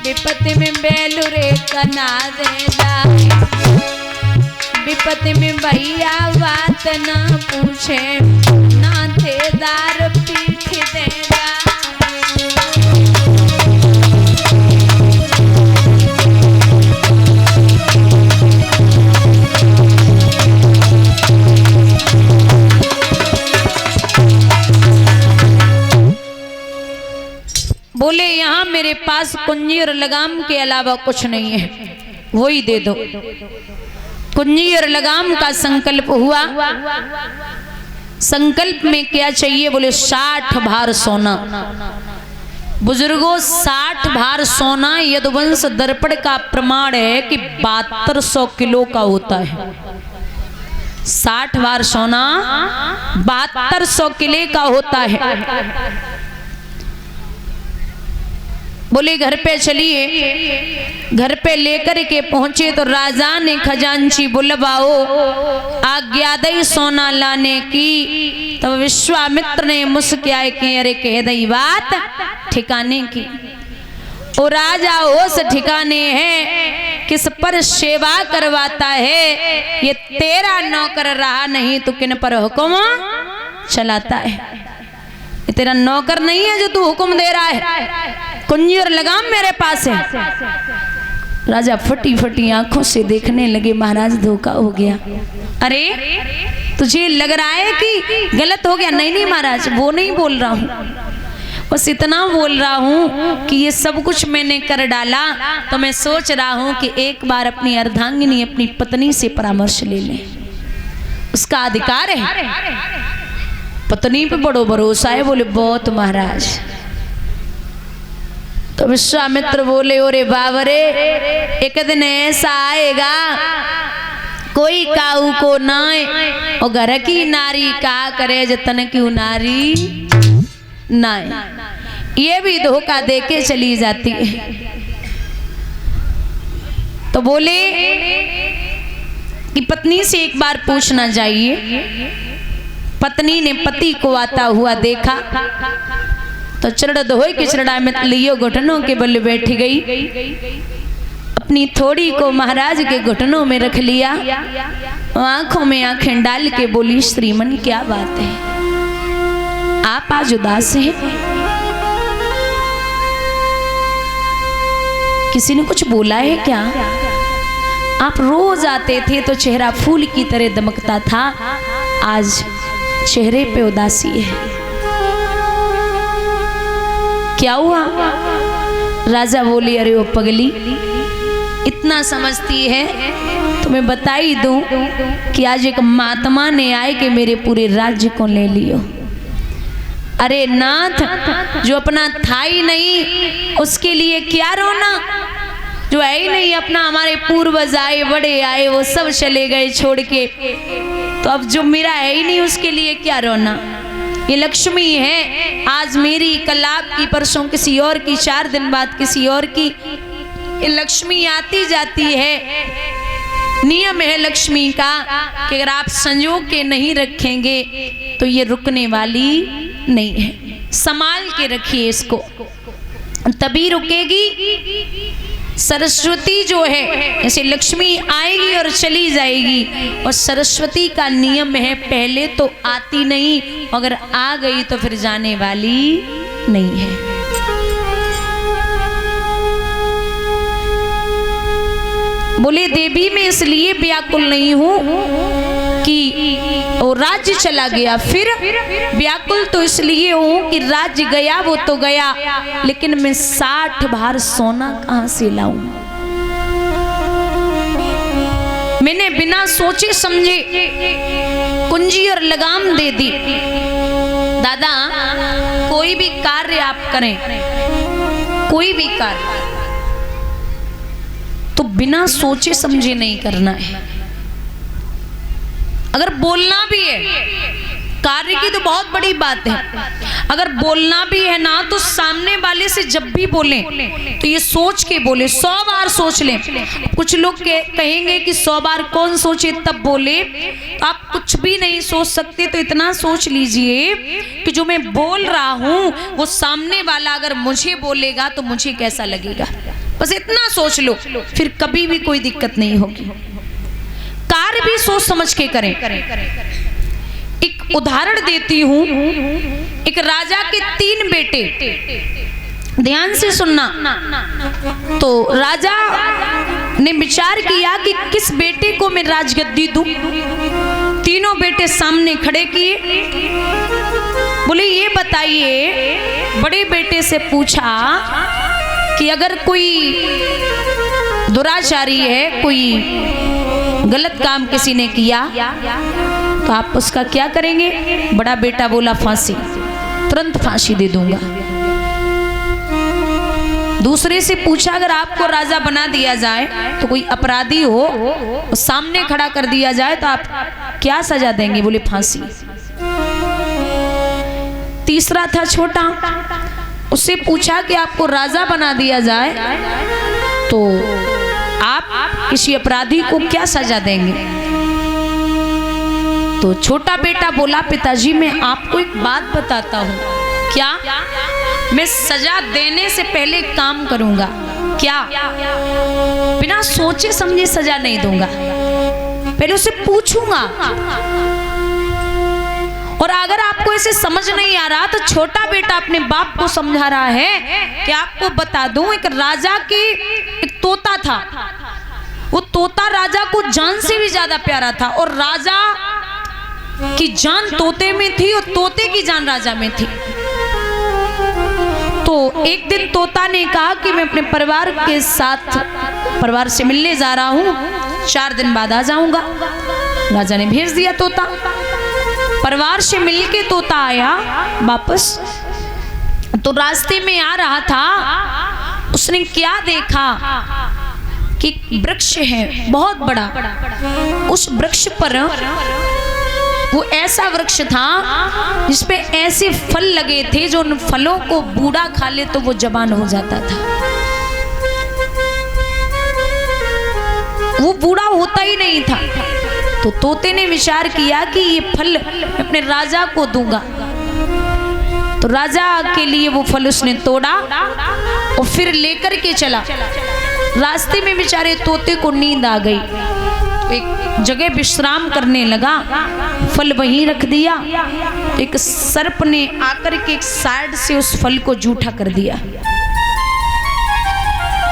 विपत्ति में बेलुरे कना देदा, विपत्ति में भैया बात न पूछे, ना देदार पीठ देदा। बोले यहाँ मेरे पास कुंजी और लगाम के अलावा कुछ नहीं है, वही दे दो। कुंजी और लगाम का संकल्प हुआ। संकल्प में क्या चाहिए? बोले 60 भार सोना। बुजुर्गों 60 भार सोना यदुवंश दर्पण का प्रमाण है कि 7200 किलो का होता है। 60 भार सोना 7200 किलो का होता है। बोले घर पे चलिए। घर पे लेकर के पहुंचे तो राजा ने खजांची बुलवाओ, आज्ञा दई सोना लाने की। तब विश्वामित्र ने मुस्कुराए कि अरे कह दई बात ठिकाने की। ओ राजा होश ठिकाने है, किस पर सेवा करवाता है? ये तेरा नौकर रहा नहीं तो किन पर हुक्म चलाता है? ये तेरा नौकर नहीं है जो तू हुक्म दे रहा है। कुंजी और लगाम मेरे पास है। राजा फटी फटी आंखों से देखने लगे, महाराज धोखा हो गया। अरे तुझे लग रहा है कि गलत हो गया? नहीं नहीं महाराज, वो नहीं बोल रहा हूँ, बस इतना बोल रहा हूँ कि ये सब कुछ मैंने कर डाला तो मैं सोच रहा हूँ कि एक बार अपनी अर्धांगिनी अपनी पत्नी से परामर्श ले लें, उसका अधिकार है। पत्नी पे बड़ो भरोसा है। बोले बहुत महाराज। तो विश्वामित्र बोले ओरे बाबरे, एक दिन ऐसा आएगा कोई काऊ को नाय और घर की नारी का करे जतन की नारी नाय। ये भी धोखा दे के चली जाती है। तो बोले कि पत्नी से एक बार पूछना चाहिए। पत्नी ने पति को आता हुआ देखा तो चरण धोए के चरणा में लियो घुटनों के बल बैठ गई। अपनी थोड़ी को महाराज के घुटनों में रख लिया, आंखों में आंखें डाल के बोली श्रीमन क्या बात है, आप आज उदास हैं? किसी ने कुछ बोला है क्या? आप रोज आते थे तो चेहरा फूल की तरह दमकता था, आज चेहरे पे उदासी है, क्या हुआ? राजा बोली अरे वो पगली इतना समझती है तो मैं बता ही दूं कि आज एक महात्मा ने आए कि मेरे पूरे राज्य को ले लियो। अरे नाथ, जो अपना था ही नहीं उसके लिए क्या रोना? जो है ही नहीं अपना, हमारे पूर्वज आए बड़े आए वो सब चले गए छोड़ के, तो अब जो मेरा है ही नहीं उसके लिए क्या रोना? ये लक्ष्मी है, आज मेरी कल आपकी, परसों किसी और की, 4 दिन बाद किसी और की। ये लक्ष्मी आती जाती है। नियम है लक्ष्मी का कि अगर आप संजो के नहीं रखेंगे तो ये रुकने वाली नहीं है। संभाल के रखिए इसको, तभी रुकेगी। सरस्वती जो है ऐसे लक्ष्मी आएगी और चली जाएगी, और सरस्वती का नियम है पहले तो आती नहीं, अगर आ गई तो फिर जाने वाली नहीं है। बोले देवी मैं इसलिए व्याकुल नहीं हूं कि वो राज्य चला गया, फिर व्याकुल तो इसलिए हूं कि राज्य गया वो तो गया, लेकिन मैं 60 भार सोना कहां से लाऊं? मैंने बिना सोचे समझे कुंजी और लगाम दे दी। दादा कोई भी कार्य आप करें, कोई भी कार्य तो बिना सोचे समझे नहीं करना है। अगर बोलना भी है, कार्य की तो बहुत बड़ी बात है, अगर बोलना भी है ना तो सामने वाले से जब भी बोले तो ये सोच के बोले, 100 बार सोच लें। कुछ लोग कहेंगे कि 100 बार कौन सोचे तब बोले, आप कुछ भी नहीं सोच सकते तो इतना सोच लीजिए कि जो मैं बोल रहा हूं वो सामने वाला अगर मुझे बोलेगा तो मुझे कैसा लगेगा, बस इतना सोच लो, फिर कभी भी कोई दिक्कत नहीं होगी। कार्य भी सोच समझ के करें। एक उदाहरण देती हूं। एक राजा के 3 बेटे, ध्यान से सुनना। तो राजा ने विचार किया कि किस बेटे को मैं राजगद्दी दूं। तीनों बेटे सामने खड़े किए, बोले ये बताइए। बड़े बेटे से पूछा कि अगर कोई दुराचारी है, कोई गलत काम किसी ने किया तो आप उसका क्या करेंगे? बड़ा बेटा बोला फांसी, तुरंत फांसी दे दूंगा। दूसरे से पूछा अगर आपको राजा बना दिया जाए तो कोई अपराधी हो सामने खड़ा कर दिया जाए तो आप क्या सजा देंगे? बोले फांसी। तीसरा था छोटा, उससे पूछा कि आपको राजा बना दिया जाए तो आप किसी अपराधी को क्या सजा देंगे? तो छोटा बेटा बोला पिताजी मैं आपको एक बात बताता हूँ। क्या? मैं सजा देने से पहले काम करूंगा। क्या? बिना सोचे समझे सजा नहीं दूंगा, पहले उसे पूछूंगा। और अगर आपको ऐसे समझ नहीं आ रहा तो छोटा बेटा अपने बाप को समझा रहा है कि आपको बता दूं, एक राजा की एक तोता था। वो तोता राजा को जान से भी ज्यादा प्यारा था, और राजा की जान तोते में थी और तोते की जान राजा में थी। तो एक दिन तोता ने कहा कि मैं अपने परिवार के साथ परिवार से मिलने जा रहा हूँ, 4 दिन बाद आ जाऊंगा। राजा ने भेज दिया तोता। परिवार से मिलके तोता आया वापस। तो रास्ते में आ रहा था, उसने क्या देखा कि वृक्ष है बहुत बड़ा। उस वृक्ष पर वो ऐसा वृक्ष था जिसपे ऐसे फल लगे थे जो उन फलों को बूढ़ा खा ले तो वो जवान हो जाता था। वो बूढ़ा होता ही नहीं था। तो तोते ने विचार किया कि ये फल अपने राजा को दूंगा। तो राजा के लिए वो फल उसने तोड़ा और फिर लेकर के चला। रास्ते में बेचारे तोते को नींद आ गई, एक जगह विश्राम करने लगा, फल वहीं रख दिया। एक सर्प ने आकर के एक साइड से उस फल को जूठा कर दिया।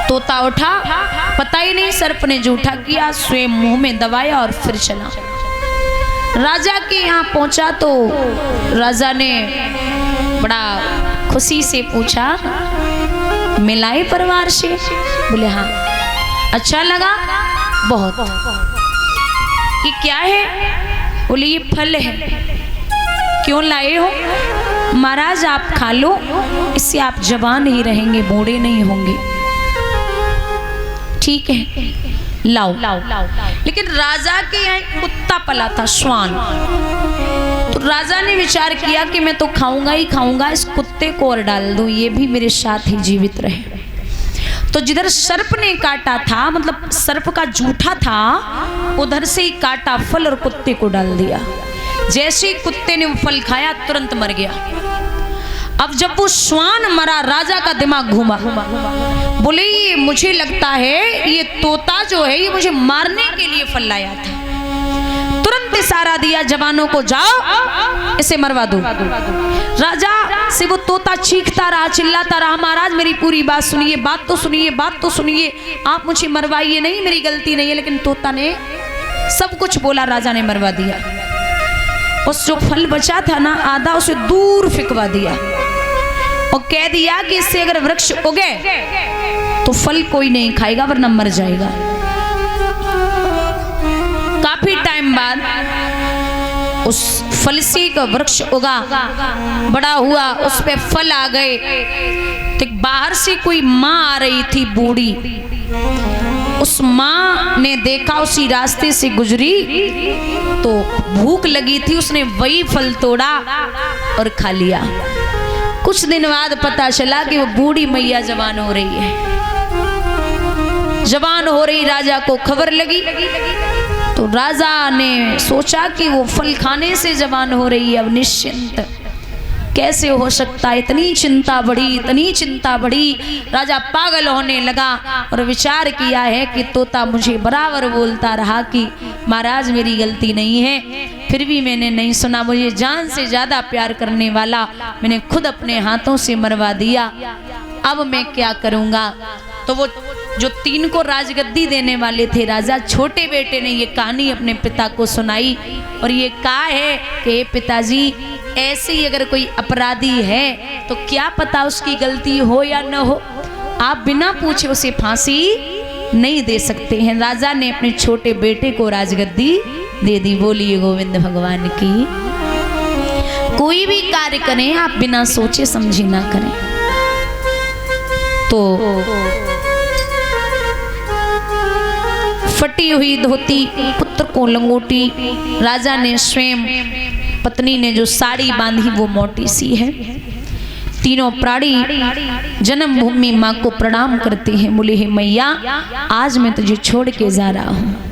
तोता उठा, पता ही नहीं सर्प ने जूठा किया, स्वयं मुंह में दबाया और फिर चला। राजा के यहाँ पहुंचा तो राजा ने बड़ा खुशी से पूछा मिलाए परिवार से? बोले हाँ। अच्छा लगा? बहुत। ये क्या है? बोले ये फल है। क्यों लाए हो? महाराज आप खा लो, इससे आप जवान ही रहेंगे, बूढ़े नहीं होंगे। ठीक है लाओ। लेकिन राजा के यहाँ एक कुत्ता पला था, श्वान। तो राजा ने विचार किया कि मैं तो खाऊंगा ही खाऊंगा, इस कुत्ते को और डाल दूं, ये भी मेरे साथ ही जीवित रहे। तो जिधर सर्प ने काटा था, मतलब सर्प का जूठा था, उधर से ही काटा फल और कुत्ते को डाल दिया। जैसे ही कुत्ते ने वो फल खाया तुरंत मर गया। अब जब वो श्वान मरा, राजा का दिमाग घूमा। बोले ये मुझे लगता है ये तोता जो है ये मुझे मारने के लिए फल लाया था। तुरंत इशारा दिया जवानों को, जाओ इसे मरवा दो। राजा से वो तोता चीखता रहा, चिल्लाता रहा, महाराज मेरी पूरी बात सुनिए, बात तो सुनिए, बात तो सुनिए, आप मुझे मरवाइए नहीं, मेरी गलती नहीं है। लेकिन तोता ने सब कुछ बोला, राजा ने मरवा दिया। उस जो फल बचा था ना, आधा उसे दूर फेंकवा दिया और कह दिया कि इससे अगर वृक्ष उगे तो फल कोई नहीं खाएगा वरना मर जाएगा। काफी टाइम बाद उस फलसी का वृक्ष उगा, बड़ा हुआ, उस पे फल आ गए। तो बाहर से कोई माँ आ रही थी बूढ़ी। उस माँ ने देखा, उसी रास्ते से गुजरी तो भूख लगी थी, उसने वही फल तोड़ा और खा लिया। कुछ दिन बाद पता चला कि वो बूढ़ी मैया जवान हो रही है। जवान हो रही, राजा को खबर लगी। तो राजा ने सोचा कि वो फल खाने से जवान हो रही है, अब निश्चिंत कैसे हो सकता, इतनी चिंता बढ़ी। राजा पागल होने लगा और विचार किया है कि तोता मुझे बराबर बोलता रहा कि महाराज मेरी गलती नहीं है, फिर भी मैंने नहीं सुना। मुझे जान से ज्यादा प्यार करने वाला मैंने खुद अपने हाथों से मरवा दिया, अब मैं क्या करूंगा। तो वो जो 3 को राजगद्दी देने वाले थे राजा, छोटे बेटे ने ये कहानी अपने पिता को सुनाई और ये कहा है कि पिताजी ऐसे ही अगर कोई अपराधी है तो क्या पता उसकी गलती हो या न हो, आप बिना पूछे उसे फांसी नहीं दे सकते हैं। राजा ने अपने छोटे बेटे को राजगद्दी दे दी। बोलिए गोविंद भगवान की। कोई भी कार्य करें आप बिना सोचे समझे ना करें। तो फटी हुई धोती, पुत्र को लंगोटी, राजा ने स्वयं, पत्नी ने जो साड़ी बांधी वो मोटी सी है। तीनों प्राणी जन्मभूमि माँ को प्रणाम करते हैं, बोले हे मैया आज मैं तुझे छोड़ के जा रहा हूँ।